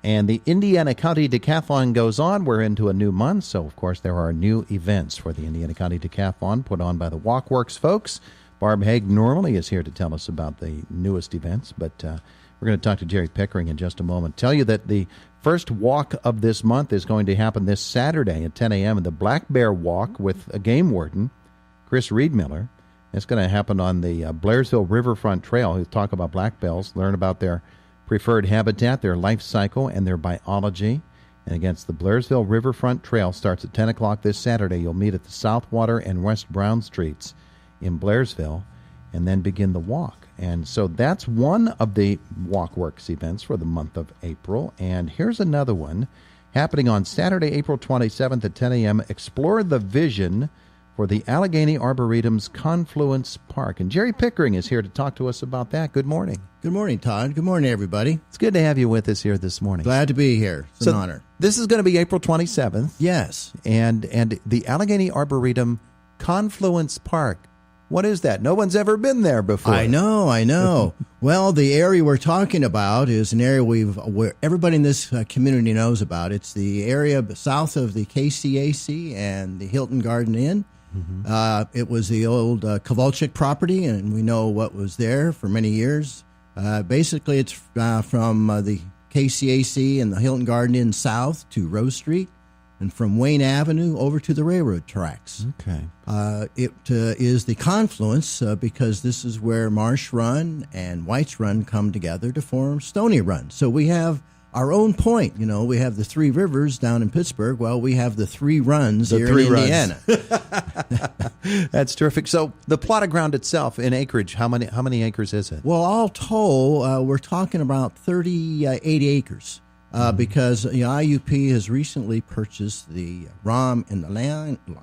And the Indiana County Decathlon goes on. We're into a new month, so of course there are new events for the Indiana County Decathlon put on by the Walkworks folks. Barb Haig normally is here to tell us about the newest events, but we're going to talk to Jerry Pickering in just a moment. Tell you that the first walk of this month is going to happen this Saturday at 10 a.m. in the Black Bear Walk with a game warden, Chris Reedmiller. It's going to happen on the Blairsville Riverfront Trail. He'll talk about black bears, learn about their preferred habitat, their life cycle, and their biology. And against the Blairsville Riverfront Trail starts at 10 o'clock this Saturday. You'll meet at the Southwater and West Brown Streets in Blairsville and then begin the walk. And so that's one of the Walkworks events for the month of April. And here's another one happening on Saturday, April 27th at 10 a.m. Explore the vision for the Allegheny Arboretum's Confluence Park. And Jerry Pickering is here to talk to us about that. Good morning. Good morning, Todd. Good morning, everybody. It's good to have you with us here this morning. Glad to be here. It's an honor. This is going to be April 27th. Yes. And the Allegheny Arboretum Confluence Park. What is that? No one's ever been there before. I know. Well, the area we're talking about is an area where everybody in this community knows about. It's the area south of the KCAC and the Hilton Garden Inn. Mm-hmm. It was the old Kovalchik property, and we know what was there for many years. Basically, it's from the KCAC and the Hilton Garden Inn south to Rose Street, and from Wayne Avenue over to the railroad tracks. Okay. It is the confluence because this is where Marsh Run and White's Run come together to form Stony Run. So we have our own point. You know, we have the three rivers down in Pittsburgh. Well, we have the three runs here in Indiana. That's terrific. So the plot of ground itself in acreage, how many acres is it? Well, all told, we're talking about 38 acres. Because IUP has recently purchased the ROM and the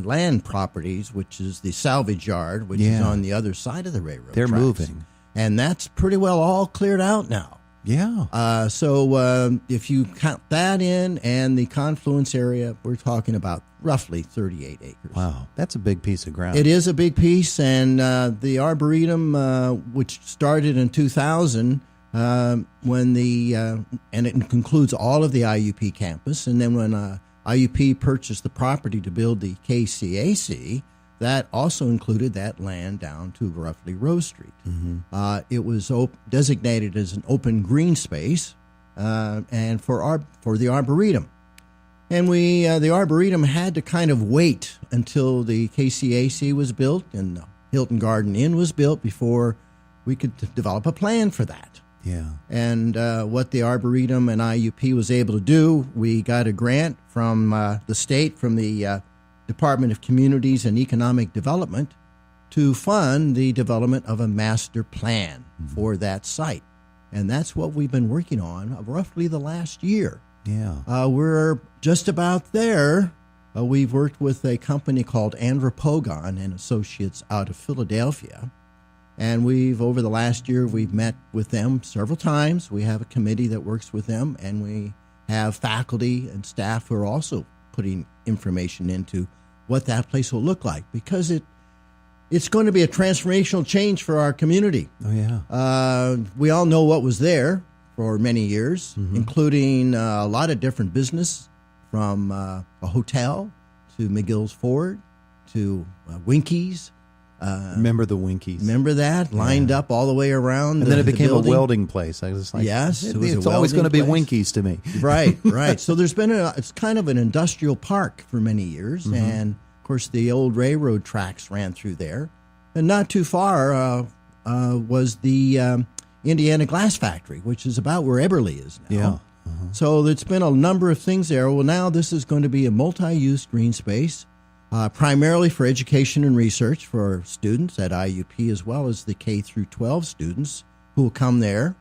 land properties, which is the salvage yard, which is on the other side of the railroad They're tracks. moving. And that's pretty well all cleared out now. Yeah. So if you count that in and the confluence area, we're talking about roughly 38 acres. Wow. That's a big piece of ground. It is a big piece. And the Arboretum, which started in 2000, and it concludes all of the IUP campus. And then when IUP purchased the property to build the KCAC, that also included that land down to roughly Rose Street. Mm-hmm. It was designated as an open green space, and for the Arboretum. And the Arboretum had to kind of wait until the KCAC was built and the Hilton Garden Inn was built before we could develop a plan for that. Yeah. And what the Arboretum and IUP was able to do, we got a grant from the state, from the Department of Communities and Economic Development, to fund the development of a master plan for that site. And that's what we've been working on roughly the last year. Yeah. We're just about there. We've worked with a company called Andropogon and Associates out of Philadelphia. And over the last year, we've met with them several times. We have a committee that works with them, and we have faculty and staff who are also putting information into what that place will look like, because it's going to be a transformational change for our community. Oh, yeah. We all know what was there for many years, including a lot of different business, from a hotel to McGill's Ford to Winkies. Remember the Winkies? Remember that? Lined up all the way around. And then it became a building. welding place. I was like, yes, it's always going to be Winkies to me. Right. So there's been it's kind of an industrial park for many years. Mm-hmm. And, of course, the old railroad tracks ran through there. And not too far was the Indiana Glass Factory, which is about where Eberly is now. Yeah. Uh-huh. So there's been a number of things there. Well, now this is going to be a multi-use green space. Primarily for education and research for students at IUP, as well as the K through 12 students who will come there.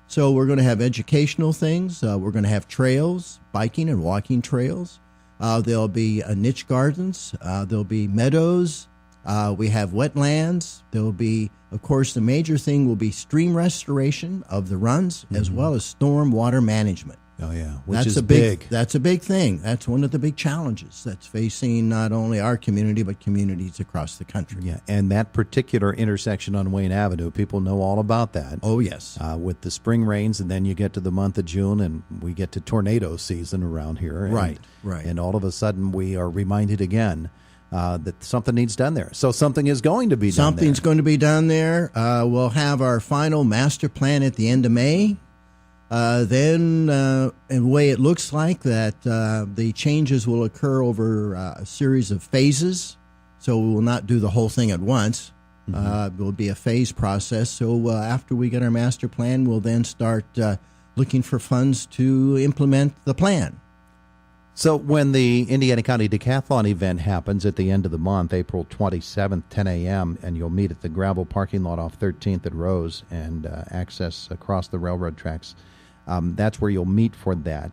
So we're going to have educational things. We're going to have trails, biking and walking trails. There'll be niche gardens. There'll be meadows. We have wetlands. There'll be, of course, the major thing will be stream restoration of the runs, as well as storm water management. Oh, yeah, which is big. That's a big thing. That's one of the big challenges that's facing not only our community, but communities across the country. Yeah, and that particular intersection on Wayne Avenue, people know all about that. Oh, yes. With the spring rains, and then you get to the month of June, and we get to tornado season around here. Right. And all of a sudden, we are reminded again that something needs done there. So something is going to be done there. Something's going to be done there. We'll have our final master plan at the end of May. Then, in the way it looks like that the changes will occur over a series of phases. So we will not do the whole thing at once. It will be a phase process. So after we get our master plan, we'll then start looking for funds to implement the plan. So when the Indiana County Decathlon event happens at the end of the month, April 27th, 10 a.m., and you'll meet at the gravel parking lot off 13th at Rose and access across the railroad tracks, that's where you'll meet for that.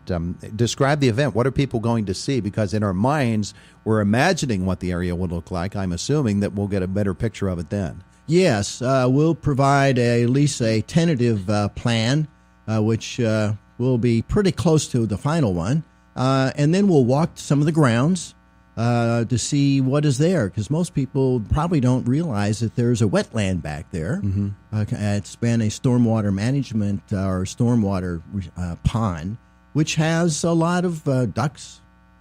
Describe the event. What are people going to see? Because in our minds, we're imagining what the area will look like. I'm assuming that we'll get a better picture of it then. Yes, we'll provide at least a tentative plan, which will be pretty close to the final one. And then we'll walk some of the grounds to see what is there, because most people probably don't realize that there's a wetland back there. It's been a stormwater management or stormwater pond, which has a lot of ducks.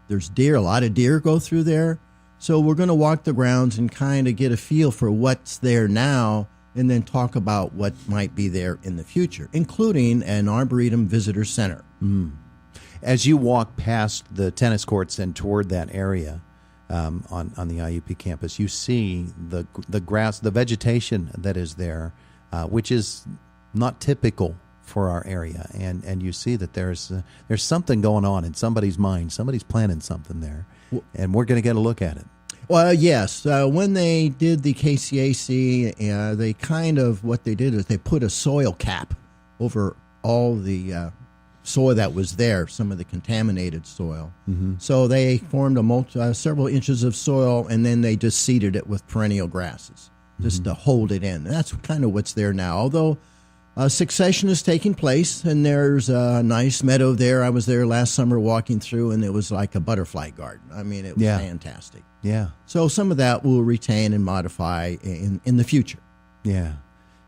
There's deer. A lot of deer go through there. So we're going to walk the grounds and kind of get a feel for what's there now, and then talk about what might be there in the future, including an Arboretum Visitor Center. As you walk past the tennis courts and toward that area on the IUP campus, you see the grass, the vegetation that is there, which is not typical for our area, and you see that there's something going on in somebody's mind. Somebody's planning something there, and we're going to get a look at it. Well, yes. When they did the KCAC, they kind of, what they did is they put a soil cap over all the soil that was there, some of the contaminated soil. So they formed several inches of soil, and then they just seeded it with perennial grasses just to hold it in. And that's kind of what's there now. Although succession is taking place, and there's a nice meadow there. I was there last summer walking through, and it was like a butterfly garden. I mean, it was fantastic. Yeah. So some of that we'll retain and modify in the future. Yeah.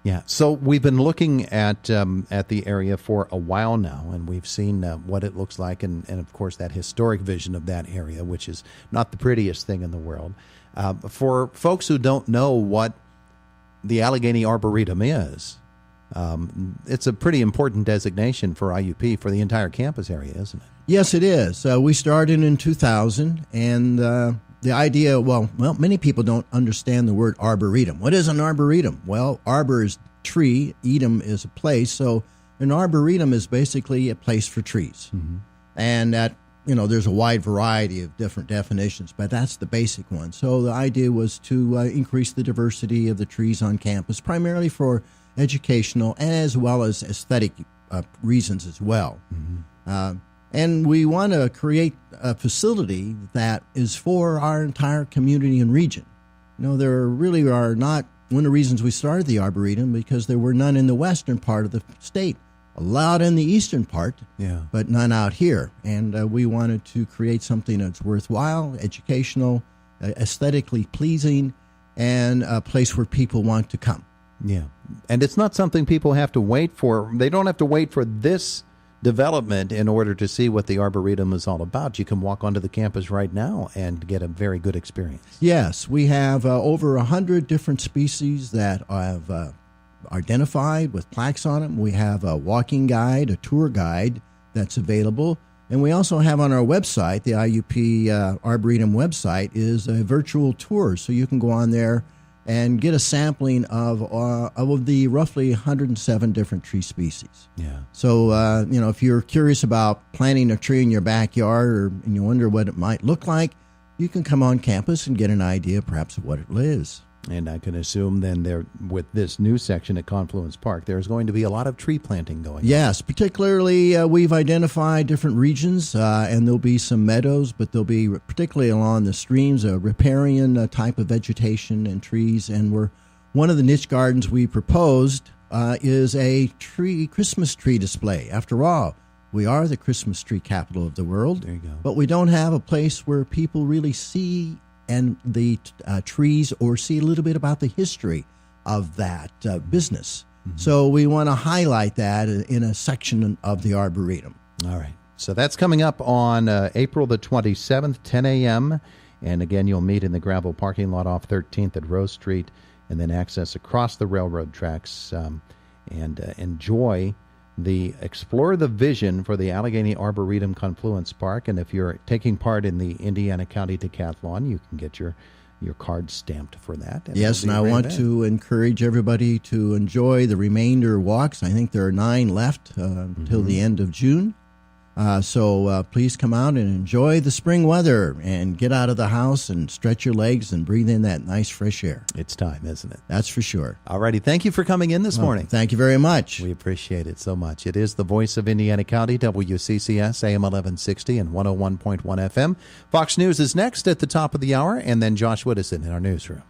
Yeah, so we've been looking at the area for a while now, and we've seen what it looks like, and of course that historic vision of that area, which is not the prettiest thing in the world. For folks who don't know what the Allegheny Arboretum is, it's a pretty important designation for IUP for the entire campus area, isn't it? Yes, it is. We started in 2000, and the idea, well, many people don't understand the word arboretum. What is an arboretum? Well, arbor is tree, edom is a place, so an arboretum is basically a place for trees. And that, there's a wide variety of different definitions, but that's the basic one. So the idea was to increase the diversity of the trees on campus, primarily for educational as well as aesthetic reasons as well. And we want to create a facility that is for our entire community and region. There really are not, one of the reasons we started the Arboretum, because there were none in the western part of the state. A lot in the eastern part, but none out here. And we wanted to create something that's worthwhile, educational, aesthetically pleasing, and a place where people want to come. Yeah. And it's not something people have to wait for. They don't have to wait for this development in order to see what the Arboretum is all about. You can walk onto the campus right now and get a very good experience. Yes, we have over 100 different species that have identified with plaques on them. We have a walking guide, a tour guide that's available. And we also have on our website, the IUP Arboretum website, is a virtual tour. So you can go on there and get a sampling of the roughly 107 different tree species. Yeah. So, if you're curious about planting a tree in your backyard and you wonder what it might look like, you can come on campus and get an idea perhaps of what it is. And I can assume then there, with this new section at Confluence Park, there's going to be a lot of tree planting going on. Yes, particularly we've identified different regions, and there'll be some meadows, but there'll be particularly along the streams a riparian type of vegetation and trees. And one of the niche gardens we proposed is a Christmas tree display. After all, We are the Christmas tree capital of the world. There you go. But we don't have a place where people really see and the trees or see a little bit about the history of that business. Mm-hmm. So we want to highlight that in a section of the Arboretum. All right. So that's coming up on April the 27th, 10 a.m. And again, you'll meet in the gravel parking lot off 13th at Rose Street, and then access across the railroad tracks and explore the vision for the Allegheny Arboretum Confluence Park. And if you're taking part in the Indiana County Decathlon, you can get your card stamped for that. Yes, and I want to encourage everybody to enjoy the remainder walks. I think there are 9 left until the end of June. So please come out and enjoy the spring weather and get out of the house and stretch your legs and breathe in that nice fresh air. It's time, isn't it? That's for sure. All righty. Thank you for coming in this morning. Thank you very much. We appreciate it so much. It is the voice of Indiana County, WCCS, AM 1160 and 101.1 FM. Fox News is next at the top of the hour, and then Josh Widdison in our newsroom.